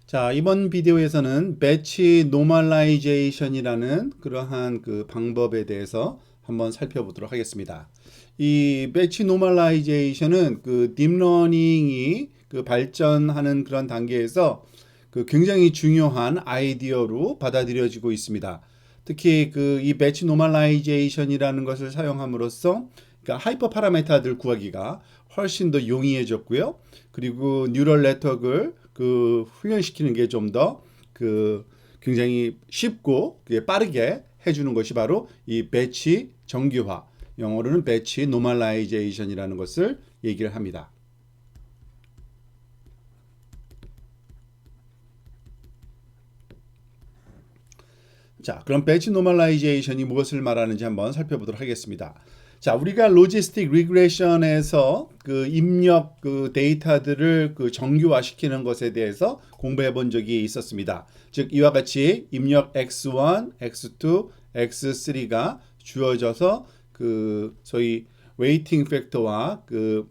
자, 이번 비디오에서는 배치 노멀라이제이션이라는 그러한 그 방법에 대해서 한번 살펴보도록 하겠습니다. 이 배치 노멀라이제이션은 그 딥러닝이 그 발전하는 그런 단계에서 그 굉장히 중요한 아이디어로 받아들여지고 있습니다. 특히 그 이 배치 노멀라이제이션이라는 것을 사용함으로써 그러니까 하이퍼 파라미터들 구하기가 훨씬 더 용이해졌고요. 그리고 뉴럴 네트워크를 그 훈련시키는 게 좀 더 그 굉장히 쉽고 빠르게 해주는 것이 바로 이 배치 정규화, 영어로는 배치 노멀라이제이션이라는 것을 얘기를 합니다. 자, 그럼 배치 노멀라이제이션이 무엇을 말하는지 한번 살펴보도록 하겠습니다. 자, 우리가 로지스틱 리그레션에서 그 입력 그 데이터들을 그 정규화시키는 것에 대해서 공부해 본 적이 있었습니다. 즉 이와 같이 입력 x1, x2, x3가 주어져서 그 소위 웨이팅 팩터와 그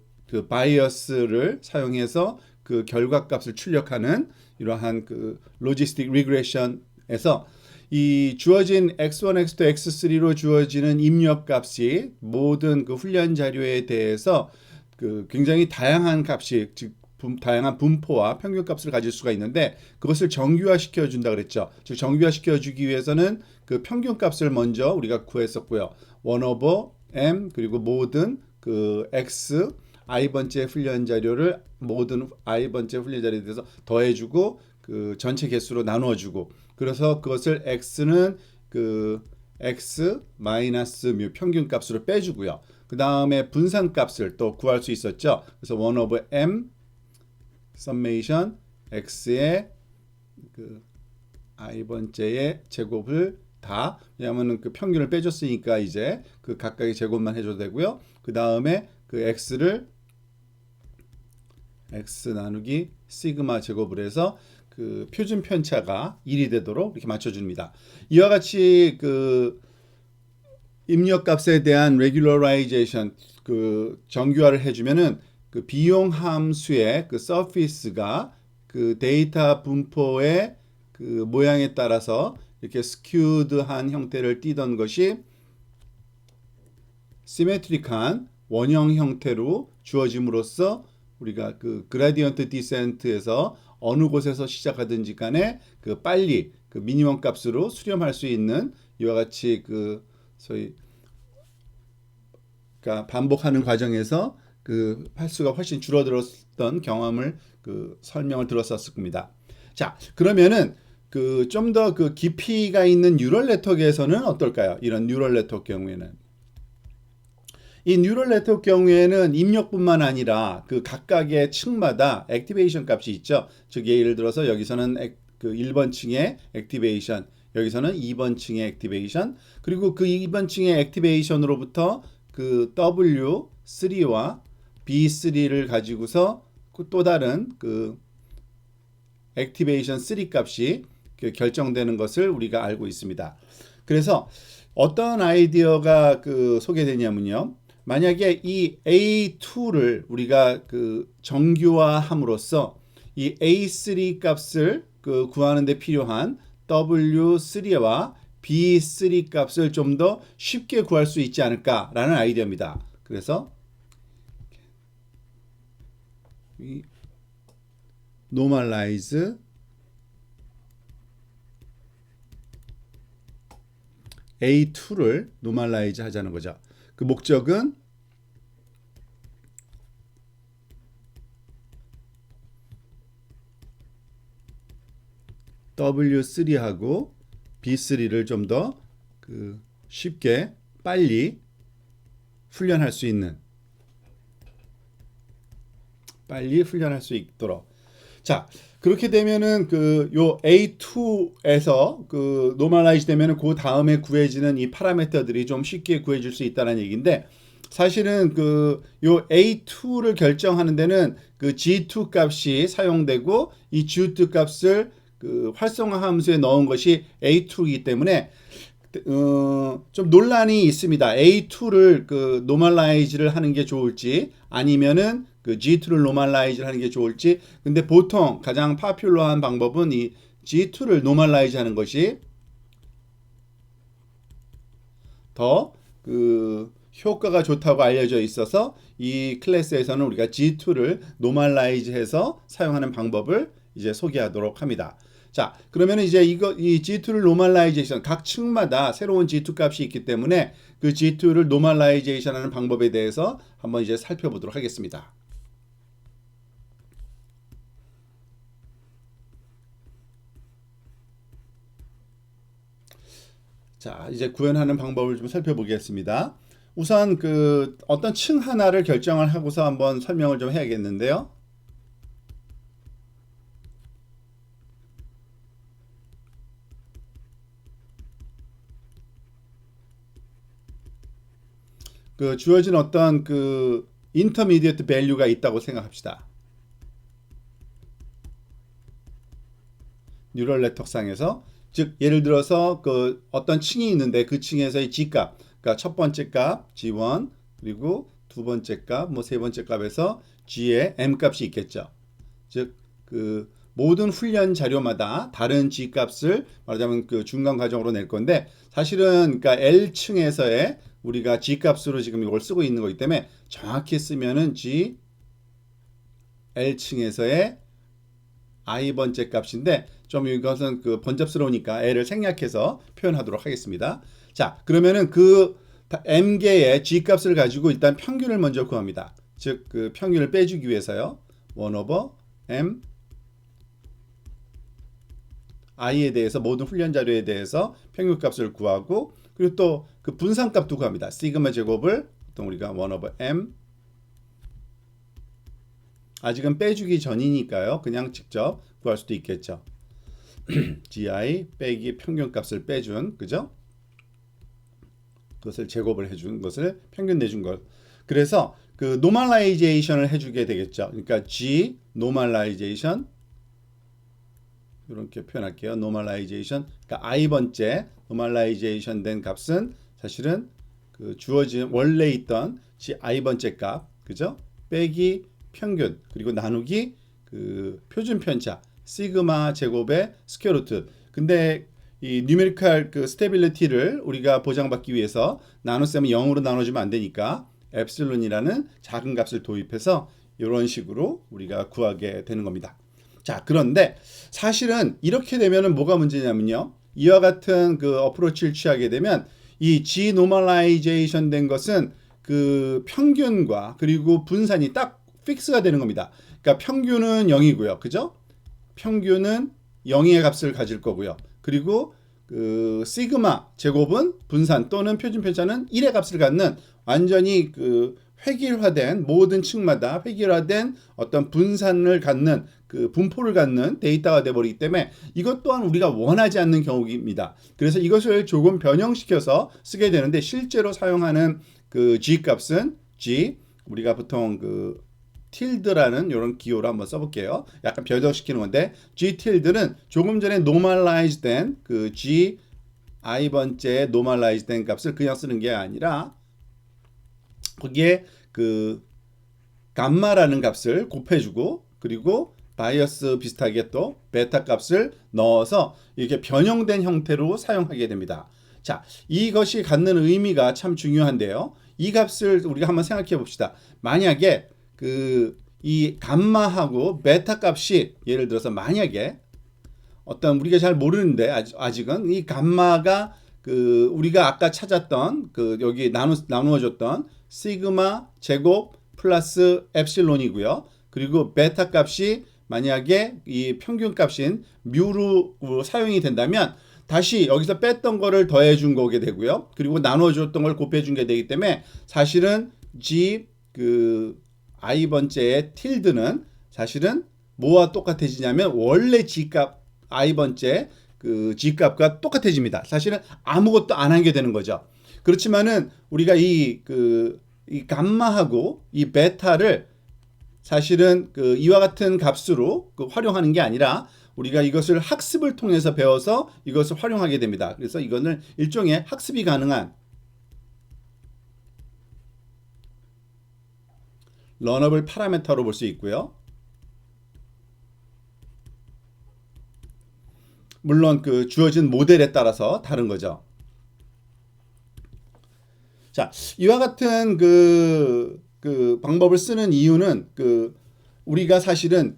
바이어스를 사용해서 그 결과값을 출력하는 이러한 그 로지스틱 리그레션에서 이 주어진 x1, x2, x3로 주어지는 입력값이 모든 그 훈련 자료에 대해서 그 굉장히 다양한 값이 즉 다양한 분포와 평균값을 가질 수가 있는데 그것을 정규화시켜 준다 그랬죠. 즉 정규화시켜 주기 위해서는 그 평균값을 먼저 우리가 구했었고요. 1 over m 그리고 모든 그 x i번째 훈련 자료를 모든 i번째 훈련 자료에 대해서 더해주고 그 전체 개수로 나누어주고 그래서 그것을 x는 그 x 마이너스 뮤 평균값으로 빼주고요. 그 다음에 분산값을 또 구할 수 있었죠. 그래서 1 over m summation x의 그 i번째의 제곱을 다 왜냐하면 그 평균을 빼줬으니까 이제 그 각각의 제곱만 해줘도 되고요. 그 다음에 그 x를 x 나누기 시그마 제곱을 해서 그 표준 편차가 1이 되도록 이렇게 맞춰줍니다. 이와 같이 그 입력값에 대한 regularization 그 정규화를 해주면은 그 비용 함수의 그 서피스가 그 데이터 분포의 그 모양에 따라서 이렇게 스큐드한 형태를 띠던 것이 시메트릭한 원형 형태로 주어짐으로써 우리가 그 그라디언트 디센트에서 어느 곳에서 시작하든지 간에 그 빨리 그 미니멈 값으로 수렴할 수 있는 이와 같이 그 소위 그러니까 반복하는 과정에서 그 횟수가 훨씬 줄어들었던 경험을 그 설명을 들었었을 겁니다. 자, 그러면은 그 좀 더 그 깊이가 있는 뉴럴 네트워크에서는 어떨까요? 이런 뉴럴 네트워크 경우에는 이 뉴럴 네트워크 경우에는 입력뿐만 아니라 그 각각의 층마다 액티베이션 값이 있죠. 즉 예를 들어서 여기서는 그 1번 층의 액티베이션, 여기서는 2번 층의 액티베이션, 그리고 그 2번 층의 액티베이션으로부터 그 W3와 B3를 가지고서 또 다른 그 액티베이션 3 값이 결정되는 것을 우리가 알고 있습니다. 그래서 어떤 아이디어가 그 소개되냐면요. 만약에 이 A2를 우리가 그 정규화함으로써 이 A3 값을 그 구하는 데 필요한 W3와 B3 값을 좀 더 쉽게 구할 수 있지 않을까라는 아이디어입니다. 그래서 이 normalize A2를 normalize 하자는 거죠. 그 목적은 W3하고 B3를 좀 더 그 쉽게 빨리 훈련할 수 있도록. 자, 그렇게 되면은 그 요 A2에서 그 노멀라이즈 되면은 그 다음에 구해지는 이 파라미터들이 좀 쉽게 구해질 수 있다는 얘기인데 사실은 그 요 A2를 결정하는 데는 그 G2 값이 사용되고 이 G2 값을 그 활성화 함수에 넣은 것이 A2이기 때문에 좀 논란이 있습니다. A2를 그 노멀라이즈를 하는 게 좋을지 아니면은 그 그 G2를 노멀라이즈 하는 게 좋을지. 근데 보통 가장 파퓰러한 방법은 이 G2를 노멀라이즈 하는 것이 더 그 효과가 좋다고 알려져 있어서 이 클래스에서는 우리가 G2를 노멀라이즈 해서 사용하는 방법을 이제 소개하도록 합니다. 자, 그러면 이제 이 G2를 노멀라이제이션, 각 층마다 새로운 G2 값이 있기 때문에 그 G2를 노멀라이제이션 하는 방법에 대해서 한번 이제 살펴보도록 하겠습니다. 자, 이제 구현하는 방법을 좀 살펴보겠습니다. 우선 그 어떤 층 하나를 결정을 하고서 한번 설명을 좀 해야겠는데요. 그 주어진 어떤 그 인터미디어트 밸류가 있다고 생각합시다. 뉴럴 네트워크상에서, 즉 예를 들어서 그 어떤 층이 있는데 그 층에서의 G값, 그러니까 첫 번째 값 G1, 그리고 두 번째 값, 뭐 세 번째 값에서 G의 M 값이 있겠죠. 즉 그 모든 훈련 자료마다 다른 G 값을 말하자면 그 중간 과정으로 낼 건데, 사실은 그러니까 L층에서의 우리가 G 값으로 지금 이걸 쓰고 있는 거기 때문에 정확히 쓰면은 G L층에서의 I 번째 값인데, 좀 이것은 그 번잡스러우니까 L을 생략해서 표현하도록 하겠습니다. 자, 그러면은 그 M개의 G 값을 가지고 일단 평균을 먼저 구합니다. 즉 그 평균을 빼주기 위해서요. 1/m I에 대해서 모든 훈련 자료에 대해서 평균 값을 구하고, 그리고 또 그 분산값도 구합니다. 시그마 제곱을 보통 우리가 1/m, 아직은 빼주기 전이니까요. 그냥 직접 구할 수도 있겠죠. GI 빼기 평균값을 빼준, 그죠? 그것을 제곱을 해준 것을 평균 내준 걸. 그래서 그 노멀라이제이션을 해주게 되겠죠. 그러니까 G 노멀라이제이션, 이렇게 표현할게요. 노멀라이제이션, 그러니까 I 번째 노멀라이제이션 된 값은 사실은 그 주어진 원래 있던 G I 번째 값, 그죠? 빼기 평균, 그리고 나누기 그 표준 편차 시그마 제곱의 스퀘어 루트. 근데 이 뉴메리컬 그 스테빌리티를 우리가 보장받기 위해서 나눗셈을 0으로 나눠주면 안 되니까 엡실론이라는 작은 값을 도입해서 이런 식으로 우리가 구하게 되는 겁니다. 자, 그런데 사실은 이렇게 되면은 뭐가 문제냐면요. 이와 같은 그 어프로치를 취하게 되면 이 G 노멀라이제이션 된 것은 그 평균과 그리고 분산이 딱 픽스가 되는 겁니다. 그러니까 평균은 0이고요. 그죠? 평균은 0의 값을 가질 거고요. 그리고 그 시그마 제곱은 분산 또는 표준 편차는 1의 값을 갖는 완전히 그 획일화된, 모든 층마다 획일화된 어떤 분산을 갖는 그 분포를 갖는 데이터가 되어버리기 때문에 이것 또한 우리가 원하지 않는 경우입니다. 그래서 이것을 조금 변형시켜서 쓰게 되는데, 실제로 사용하는 그 G 값은 G, 우리가 보통 그 tilde라는 이런 기호로 한번 써볼게요. 약간 변형시키는 건데, G tilde는 조금 전에 normalize 된 그 G I 번째 normalize 된 값을 그냥 쓰는 게 아니라 거기에 그 감마라는 값을 곱해주고, 그리고 바이어스 비슷하게 또 베타 값을 넣어서 이렇게 변형된 형태로 사용하게 됩니다. 자, 이것이 갖는 의미가 참 중요한데요. 이 값을 우리가 한번 생각해 봅시다. 만약에 그 이 감마하고 베타 값이 예를 들어서 만약에 어떤 우리가 잘 모르는데 아직은 이 감마가 그 우리가 아까 찾았던 그 여기 나누어줬던 시그마 제곱 플러스 엡실론이고요. 그리고 베타 값이 만약에 이 평균 값인 뮤로 사용이 된다면 다시 여기서 뺐던 거를 더해 준 거게 되고요. 그리고 나눠 줬던 걸 곱해 준 게 되기 때문에 사실은 G 그 I 번째의 tilde는 사실은 뭐와 똑같아지냐면 원래 G 값 I 번째 그 G 값과 똑같아집니다. 사실은 아무것도 안 한 게 되는 거죠. 그렇지만은 우리가 이 감마하고 이 베타를 사실은 그 이와 같은 값으로 그 활용하는 게 아니라 우리가 이것을 학습을 통해서 배워서 이것을 활용하게 됩니다. 그래서 이거는 일종의 학습이 가능한 러너블 파라미터로 볼 수 있고요. 물론 그 주어진 모델에 따라서 다른 거죠. 자, 이와 같은 그 방법을 쓰는 이유는 우리가 사실은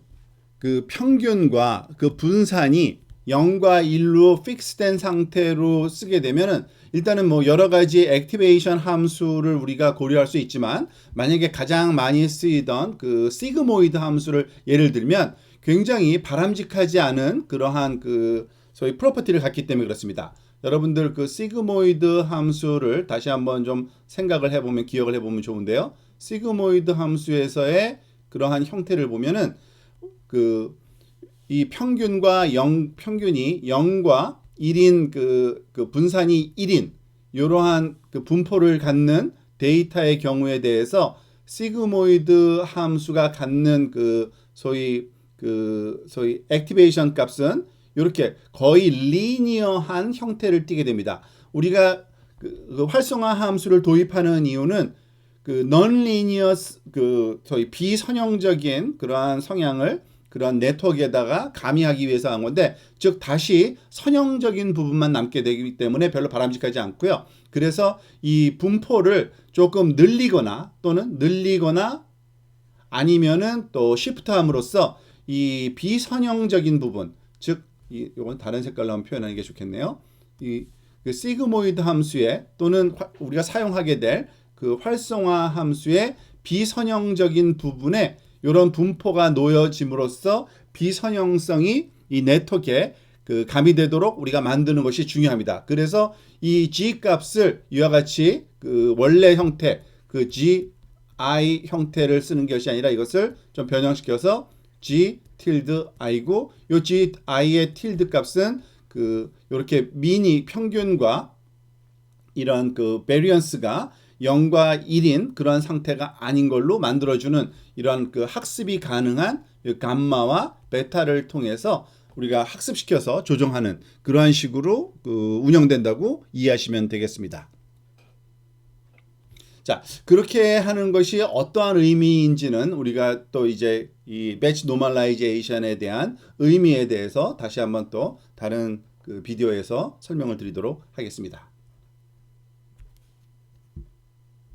그 평균과 그 분산이 0과 1로 픽스된 상태로 쓰게 되면은 일단은 뭐 여러 가지 액티베이션 함수를 우리가 고려할 수 있지만 만약에 가장 많이 쓰이던 그 시그모이드 함수를 예를 들면 굉장히 바람직하지 않은 그러한 그 소위 프로퍼티를 갖기 때문에 그렇습니다. 여러분들 그 시그모이드 함수를 다시 한번 좀 생각을 해보면 기억을 해보면 좋은데요. 시그모이드 함수에서의 그러한 형태를 보면은 이 평균과 평균이 0과 1인 그 분산이 1인 이러한 그 분포를 갖는 데이터의 경우에 대해서 시그모이드 함수가 갖는 소위 액티베이션 값은 이렇게 거의 리니어한 형태를 띠게 됩니다. 우리가 그 활성화 함수를 도입하는 이유는 그 non-linear 소위 비선형적인 그러한 성향을 그런 네트워크에다가 가미하기 위해서 한 건데, 즉 다시 선형적인 부분만 남게 되기 때문에 별로 바람직하지 않고요. 그래서 이 분포를 조금 늘리거나 아니면은 또 시프트함으로써 이 비선형적인 부분, 즉 이건 다른 색깔로 한번 표현하는 게 좋겠네요. 그 시그모이드 함수에 또는 우리가 사용하게 될 그 활성화 함수의 비선형적인 부분에 이런 분포가 놓여짐으로써 비선형성이 이 네트워크에 그 가미되도록 우리가 만드는 것이 중요합니다. 그래서 이 G 값을 이와 같이 그 원래 형태, 그 G I 형태를 쓰는 것이 아니라 이것을 좀 변형시켜서 G tilde I고, 이 G I의 tilde 값은 이렇게 미니 평균과 이런 그 베리언스가 0과 1인 그런 상태가 아닌 걸로 만들어주는 이런 그 학습이 가능한 감마와 베타를 통해서 우리가 학습시켜서 조정하는 그러한 식으로 운영된다고 이해하시면 되겠습니다. 자, 그렇게 하는 것이 어떠한 의미인지는 우리가 또 이제 이 매치 노멀라이제이션에 대한 의미에 대해서 다시 한번 또 다른 그 비디오에서 설명을 드리도록 하겠습니다.